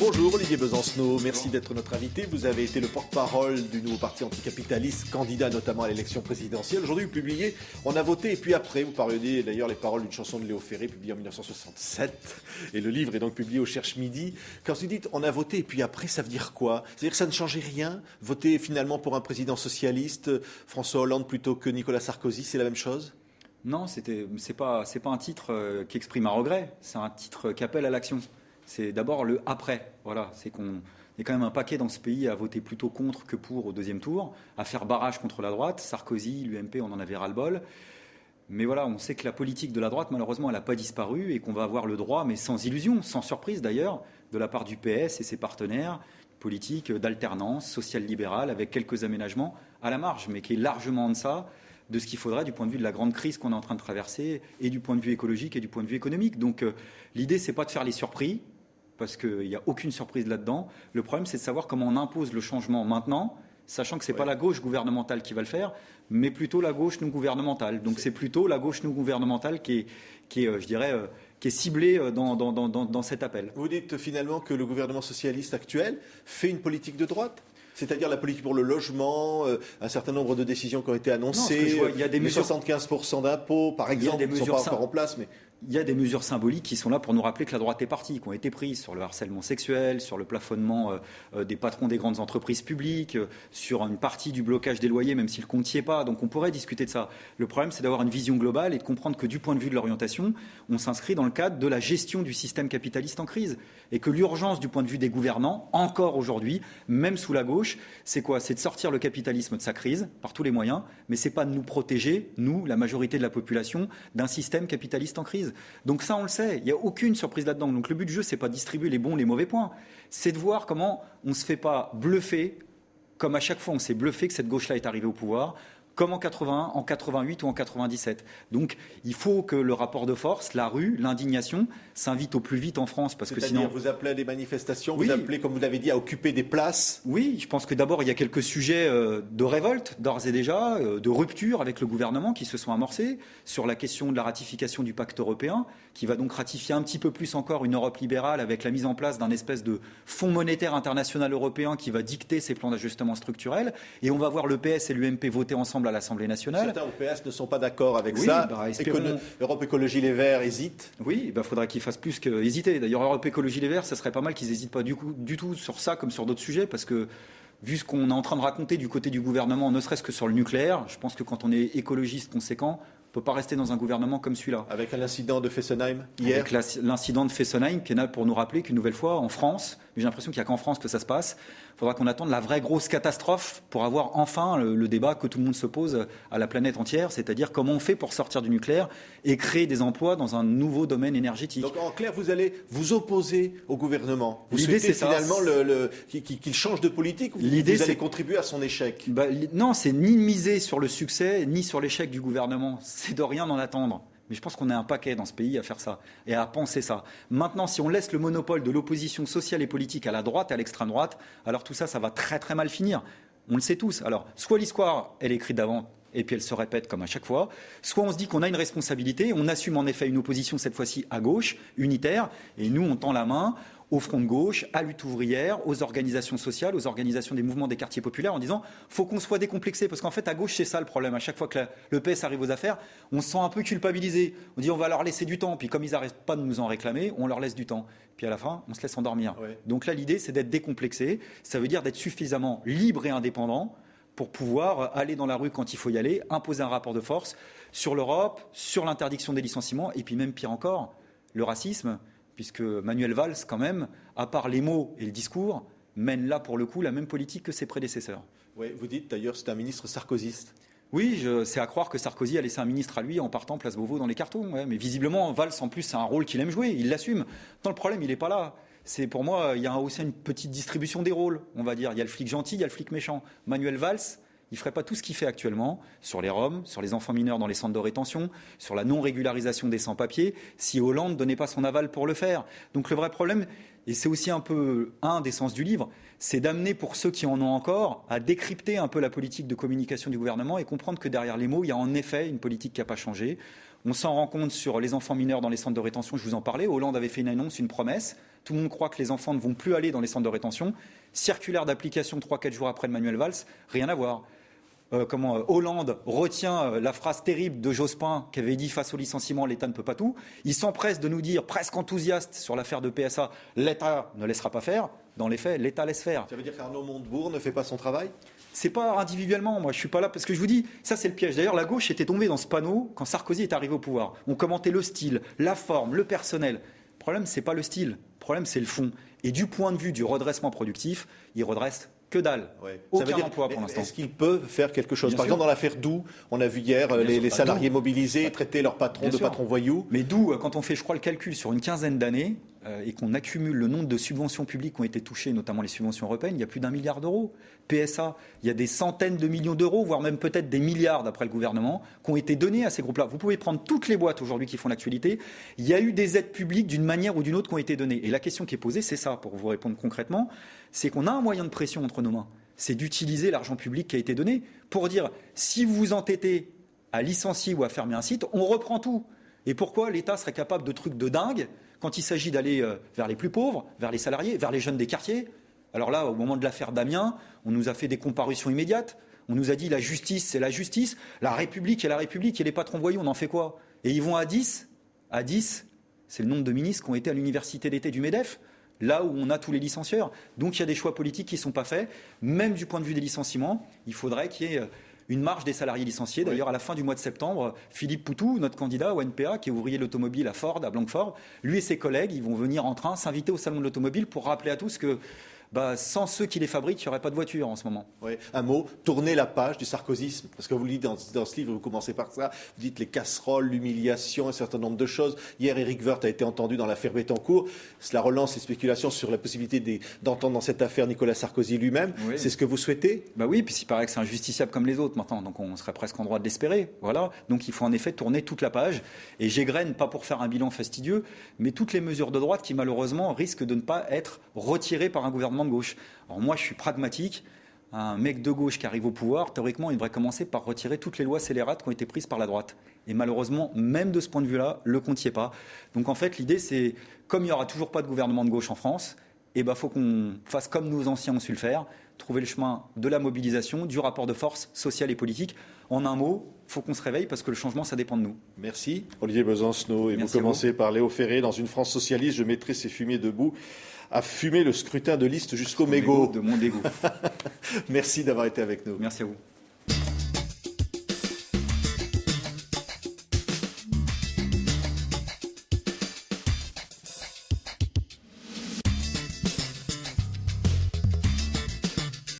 Bonjour Olivier Besancenot, merci d'être notre invité. Vous avez été le porte-parole du nouveau parti anticapitaliste, candidat notamment à l'élection présidentielle. Aujourd'hui, vous publiez « On a voté et puis après ». Vous parodiez d'ailleurs les paroles d'une chanson de Léo Ferré, publiée en 1967. Et le livre est donc publié au Cherche Midi. Quand vous dites « On a voté et puis après », ça veut dire quoi? C'est-à-dire que ça ne changeait rien? Voter finalement pour un président socialiste, François Hollande plutôt que Nicolas Sarkozy, c'est la même chose? Non, c'est pas un titre qui exprime un regret, c'est un titre qui appelle à l'action. C'est d'abord le après. Voilà, c'est qu'on y a quand même un paquet dans ce pays à voter plutôt contre que pour au deuxième tour, à faire barrage contre la droite. Sarkozy, l'UMP, on en avait ras-le-bol. Mais voilà, on sait que la politique de la droite, malheureusement, elle n'a pas disparu et qu'on va avoir le droit, mais sans illusion, sans surprise d'ailleurs, de la part du PS et ses partenaires, politique d'alternance social-libérale avec quelques aménagements à la marge, mais qui est largement en deçà de ce qu'il faudrait du point de vue de la grande crise qu'on est en train de traverser et du point de vue écologique et du point de vue économique. Donc l'idée, c'est pas de faire les surpris, parce qu'il n'y a aucune surprise là-dedans. Le problème, c'est de savoir comment on impose le changement maintenant, sachant que ce n'est pas la gauche gouvernementale qui va le faire, mais plutôt la gauche non gouvernementale. Donc c'est plutôt la gauche non gouvernementale qui est ciblée dans cet appel. Vous dites finalement que le gouvernement socialiste actuel fait une politique de droite ? C'est-à-dire la politique pour le logement, un certain nombre de décisions qui ont été annoncées, il y a des mesures, 75% d'impôts, par exemple, qui ne sont pas encore en place. Mais il y a des mesures symboliques qui sont là pour nous rappeler que la droite est partie, qui ont été prises sur le harcèlement sexuel, sur le plafonnement des patrons des grandes entreprises publiques, sur une partie du blocage des loyers, même si le compte n'y est pas. Donc on pourrait discuter de ça. Le problème, c'est d'avoir une vision globale et de comprendre que du point de vue de l'orientation, on s'inscrit dans le cadre de la gestion du système capitaliste en crise. Et que l'urgence du point de vue des gouvernants, encore aujourd'hui, même sous la gauche, c'est quoi? C'est de sortir le capitalisme de sa crise, par tous les moyens, mais c'est pas de nous protéger, nous, la majorité de la population, d'un système capitaliste en crise. Donc ça, on le sait, il n'y a aucune surprise là-dedans. Donc le but du jeu, c'est pas de distribuer les bons, les mauvais points. C'est de voir comment on ne se fait pas bluffer, comme à chaque fois on s'est bluffé que cette gauche-là est arrivée au pouvoir, comme en 81, en 88 ou en 97. Donc il faut que le rapport de force, la rue, l'indignation s'invite au plus vite en France. Parce que sinon, vous appelez à des manifestations, oui. Vous appelez, comme vous l'avez dit, à occuper des places. Oui, je pense que d'abord il y a quelques sujets de révolte, d'ores et déjà, de rupture avec le gouvernement qui se sont amorcés sur la question de la ratification du pacte européen, qui va donc ratifier un petit peu plus encore une Europe libérale avec la mise en place d'un espèce de fonds monétaire international européen qui va dicter ces plans d'ajustement structurel. Et on va voir le PS et l'UMP voter ensemble à l'Assemblée nationale. Certains au PS ne sont pas d'accord avec ça. Europe Écologie Les Verts hésite. Oui, il faudrait qu'ils fassent plus qu'hésiter. D'ailleurs, Europe Écologie Les Verts, ça serait pas mal qu'ils n'hésitent pas du tout sur ça comme sur d'autres sujets, parce que vu ce qu'on est en train de raconter du côté du gouvernement, ne serait-ce que sur le nucléaire, je pense que quand on est écologiste conséquent, on ne peut pas rester dans un gouvernement comme celui-là. Avec l'incident de Fessenheim hier. Avec l'incident de Fessenheim qui est là pour nous rappeler qu'une nouvelle fois, en France, mais j'ai l'impression qu'il n'y a qu'en France que ça se passe, il faudra qu'on attende la vraie grosse catastrophe pour avoir enfin le débat que tout le monde se pose à la planète entière, c'est-à-dire comment on fait pour sortir du nucléaire et créer des emplois dans un nouveau domaine énergétique. Donc en clair, vous allez vous opposer au gouvernement. Vous L'idée, souhaitez c'est finalement qu'il change de politique ou vous allez contribuer à son échec? Non, c'est ni miser sur le succès, ni sur l'échec du gouvernement. C'est de rien en attendre. Mais je pense qu'on est un paquet dans ce pays à faire ça et à penser ça. Maintenant, si on laisse le monopole de l'opposition sociale et politique à la droite et à l'extrême droite, alors tout ça, ça va très très mal finir. On le sait tous. Alors, soit l'histoire, elle est écrite d'avant et puis elle se répète comme à chaque fois, soit on se dit qu'on a une responsabilité, on assume en effet une opposition cette fois-ci à gauche, unitaire, et nous on tend la main au front de gauche, à lutte ouvrière, aux organisations sociales, aux organisations des mouvements des quartiers populaires, en disant faut qu'on soit décomplexé, parce qu'en fait à gauche c'est ça le problème. À chaque fois que le PS arrive aux affaires, on se sent un peu culpabilisé. On dit on va leur laisser du temps, puis comme ils n'arrêtent pas de nous en réclamer, on leur laisse du temps. Puis à la fin, on se laisse endormir. Ouais. Donc là l'idée c'est d'être décomplexé, ça veut dire d'être suffisamment libre et indépendant pour pouvoir aller dans la rue quand il faut y aller, imposer un rapport de force sur l'Europe, sur l'interdiction des licenciements, et puis même pire encore, le racisme, puisque Manuel Valls, quand même, à part les mots et le discours, mène là, pour le coup, la même politique que ses prédécesseurs. Oui, vous dites d'ailleurs c'est un ministre sarkozyste. Oui, c'est à croire que Sarkozy a laissé un ministre à lui en partant place Beauvau dans les cartons. Ouais. Mais visiblement, Valls, en plus, c'est un rôle qu'il aime jouer, il l'assume. Tant le problème, il n'est pas là. C'est pour moi, il y a aussi une petite distribution des rôles, on va dire. Il y a le flic gentil, il y a le flic méchant. Manuel Valls, il ne ferait pas tout ce qu'il fait actuellement sur les Roms, sur les enfants mineurs dans les centres de rétention, sur la non-régularisation des sans-papiers, si Hollande ne donnait pas son aval pour le faire. Donc le vrai problème, et c'est aussi un peu un des sens du livre, c'est d'amener pour ceux qui en ont encore à décrypter un peu la politique de communication du gouvernement et comprendre que derrière les mots, il y a en effet une politique qui n'a pas changé. On s'en rend compte sur les enfants mineurs dans les centres de rétention, je vous en parlais. Hollande avait fait une annonce, une promesse Tout le monde croit que les enfants ne vont plus aller dans les centres de rétention. Circulaire d'application 3-4 jours après de Manuel Valls, rien à voir. Hollande retient la phrase terrible de Jospin qui avait dit face au licenciement, l'État ne peut pas tout. Il s'empresse de nous dire, presque enthousiaste sur l'affaire de PSA, l'État ne laissera pas faire. Dans les faits, l'État laisse faire. Ça veut dire qu'Arnaud Montebourg ne fait pas son travail ? C'est pas individuellement, moi je suis pas là, parce que je vous dis, ça c'est le piège. D'ailleurs, la gauche était tombée dans ce panneau quand Sarkozy est arrivé au pouvoir. On commentait le style, la forme, le personnel. Le problème, c'est pas le style, le problème, c'est le fond. Et du point de vue du redressement productif, il redresse que dalle. Ouais. Aucun emploi pour l'instant. Est-ce qu'ils peuvent faire quelque chose ? Bien Par sûr. exemple, dans l'affaire Doux, on a vu hier les salariés mobilisés traiter leurs patrons de patrons voyous. Mais d'où, quand on fait, je crois, le calcul sur une quinzaine d'années et qu'on accumule le nombre de subventions publiques qui ont été touchées, notamment les subventions européennes, il y a plus d'1 milliard d'euros. PSA, il y a des centaines de millions d'euros, voire même peut-être des milliards d'après le gouvernement, qui ont été donnés à ces groupes-là. Vous pouvez prendre toutes les boîtes aujourd'hui qui font l'actualité. Il y a eu des aides publiques d'une manière ou d'une autre qui ont été données. Et la question qui est posée, c'est ça, pour vous répondre concrètement, c'est qu'on a un moyen de pression entre nos mains. C'est d'utiliser l'argent public qui a été donné pour dire, si vous vous entêtez à licencier ou à fermer un site, on reprend tout. Et pourquoi l'État serait capable de trucs de dingue quand il s'agit d'aller vers les plus pauvres, vers les salariés, vers les jeunes des quartiers ? Alors là, au moment de l'affaire Damien, on nous a fait des comparutions immédiates. On nous a dit la justice, c'est la justice. La République est la République. Et les patrons voyous, on en fait quoi ? Et ils vont à 10. À 10, c'est le nombre de ministres qui ont été à l'université d'été du MEDEF, là où on a tous les licencieurs. Donc il y a des choix politiques qui ne sont pas faits. Même du point de vue des licenciements, il faudrait qu'il y ait une marge des salariés licenciés. D'ailleurs, à la fin du mois de septembre, Philippe Poutou, notre candidat au NPA, qui est ouvrier de l'automobile à Ford, à Blanquefort, lui et ses collègues, ils vont venir en train s'inviter au salon de l'automobile pour rappeler à tous que sans ceux qui les fabriquent, il n'y aurait pas de voiture en ce moment. Oui. Un mot, tourner la page du sarkozysme, parce que vous le dites dans ce livre, vous commencez par ça, vous dites les casseroles, l'humiliation, un certain nombre de choses. Hier, Éric Woerth a été entendu dans l'affaire Bettencourt. Cela relance les spéculations sur la possibilité d'entendre dans cette affaire Nicolas Sarkozy lui-même. Oui. C'est ce que vous souhaitez ? Oui, puis il paraît que c'est injusticiable comme les autres maintenant, donc on serait presque en droit de l'espérer. Voilà. Donc il faut en effet tourner toute la page. Et j'égrène, pas pour faire un bilan fastidieux, mais toutes les mesures de droite qui malheureusement risquent de ne pas être retirées par un gouvernement de gauche. Alors moi, je suis pragmatique. Un mec de gauche qui arrive au pouvoir, théoriquement, il devrait commencer par retirer toutes les lois scélérates qui ont été prises par la droite. Et malheureusement, même de ce point de vue-là, le compte n'y est pas. Donc en fait, l'idée, c'est, comme il n'y aura toujours pas de gouvernement de gauche en France, faut qu'on fasse comme nos anciens ont su le faire, trouver le chemin de la mobilisation, du rapport de force sociale et politique. En un mot, il faut qu'on se réveille parce que le changement, ça dépend de nous. Merci, Olivier Besancenot. Et vous commencez par Léo Ferré. Dans une France socialiste, je mettrai ces fumiers debout à fumer le scrutin de liste jusqu'au mégot. De mon dégoût. Merci d'avoir été avec nous. Merci à vous.